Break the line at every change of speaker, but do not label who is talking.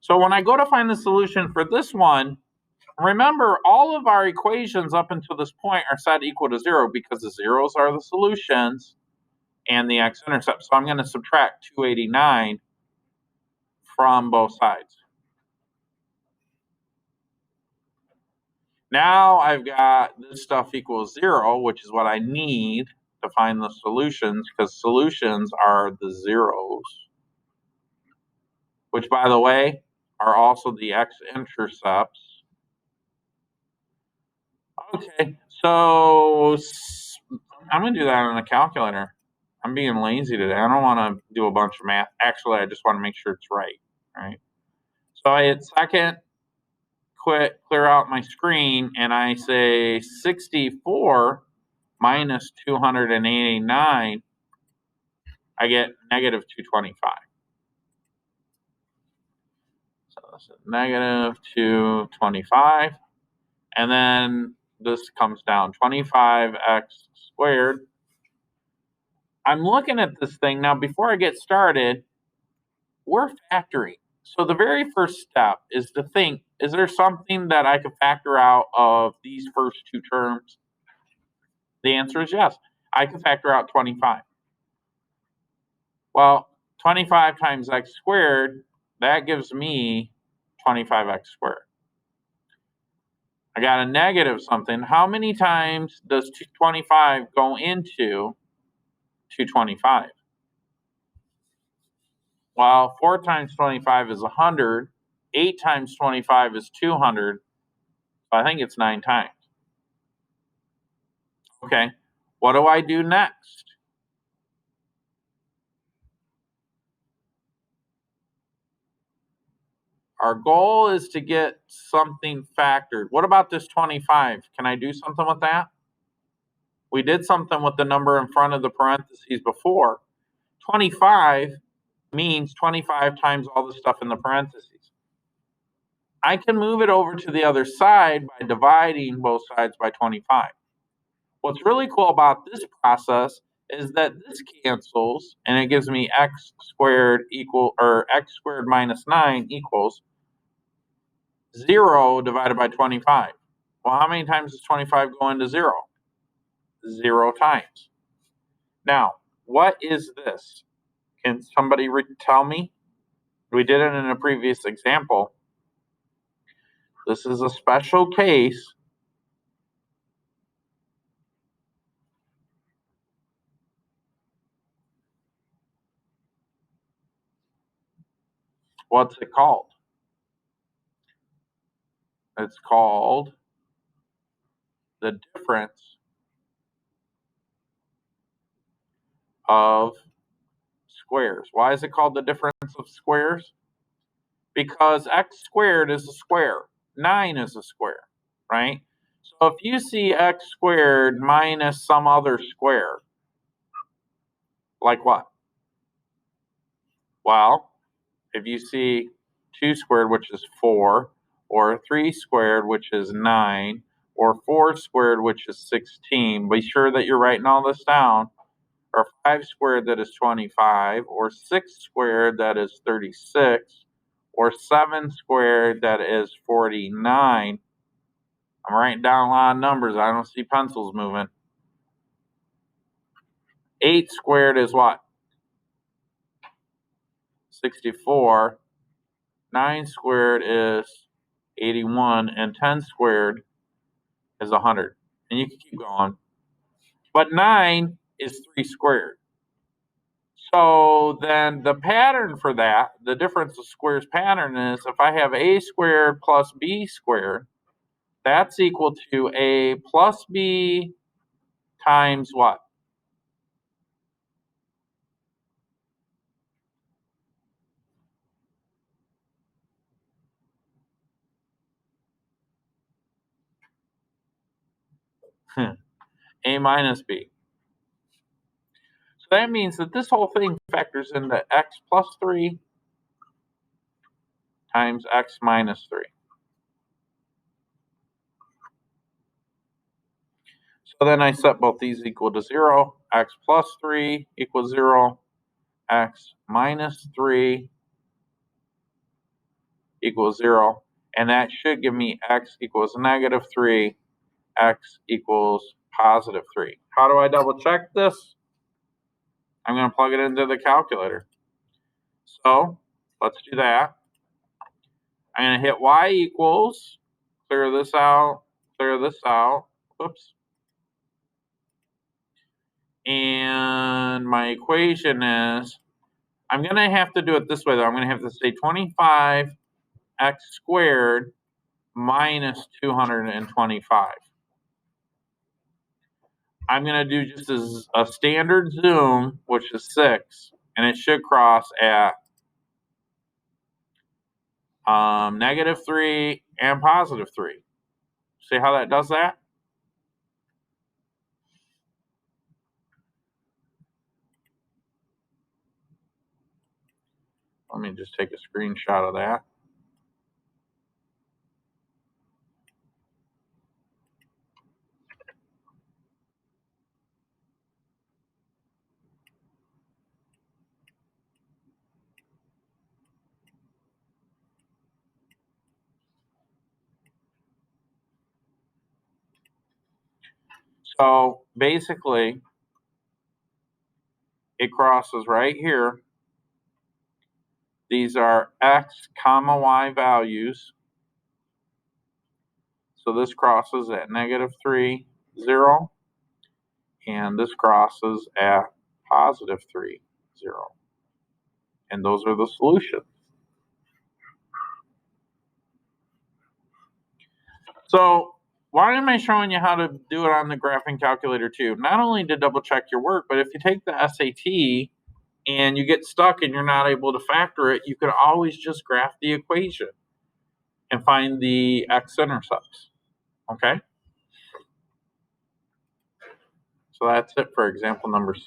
So when I go to find the solution for this one, remember all of our equations up until this point are set equal to 0 because the zeros are the solutions and the x-intercept. So I'm going to subtract 289 from both sides. Now I've got this stuff equals 0, which is what I need to find the solutions, because solutions are the zeros, which, by the way, are also the x-intercepts. Okay, so I'm going to do that on a calculator. I'm being lazy today. I don't want to do a bunch of math. Actually, I just want to make sure it's right? So I hit second, clear out my screen, and I say 64 minus 289, I get negative 225. So this is negative 225. And then this comes down 25x squared. I'm looking at this thing now. Before I get started, we're factoring. So the very first step is to think, is there something that I could factor out of these first two terms? The answer is yes. I can factor out 25. Well, 25 times x squared, that gives me 25x squared. I got a negative something. How many times does 225 go into 225? Well, 4 times 25 is 100. 8 times 25 is 200. So I think it's 9 times. Okay, what do I do next? Our goal is to get something factored. What about this 25? Can I do something with that? We did something with the number in front of the parentheses before. 25 means 25 times all the stuff in the parentheses. I can move it over to the other side by dividing both sides by 25. What's really cool about this process is that this cancels, and it gives me x squared x squared minus 9 equals 0 divided by 25. Well, how many times does 25 go into 0? 0 times. Now, what is this? Can somebody tell me? We did it in a previous example. This is a special case. What's it called? It's called the difference of squares. Why is it called the difference of squares? Because x squared is a square. 9 is a square, right? So if you see x squared minus some other square, like what? Well, if you see 2 squared, which is 4, or 3 squared, which is 9, or 4 squared, which is 16, be sure that you're writing all this down, or 5 squared, that is 25, or 6 squared, that is 36, or 7 squared, that is 49. I'm writing down a lot of numbers. I don't see pencils moving. 8 squared is what? 64. 9 squared is 81, and 10 squared is 100. And you can keep going. But 9 is 3 squared. So then the pattern for that, the difference of squares pattern is if I have a squared plus b squared, that's equal to a plus b times what? A minus b. So that means that this whole thing factors into x plus 3 times x minus 3. So then I set both these equal to 0. X plus 3 equals 0. X minus 3 equals 0. And that should give me x equals negative 3, x equals positive 3. How do I double check this? I'm going to plug it into the calculator. So let's do that. I'm going to hit y equals, clear this out, whoops. And my equation is, I'm going to have to do it this way though. I'm going to have to say 25x squared minus 225. I'm going to do just a standard zoom, which is 6, and it should cross at negative 3 and positive 3. See how that does that? Let me just take a screenshot of that. So basically, it crosses right here. These are x comma y values. So this crosses at negative 3, 0. And this crosses at positive 3, 0. And those are the solutions. So why am I showing you how to do it on the graphing calculator too? Not only to double check your work, but if you take the SAT and you get stuck and you're not able to factor it, you can always just graph the equation and find the x-intercepts, okay? So that's it for example number 6.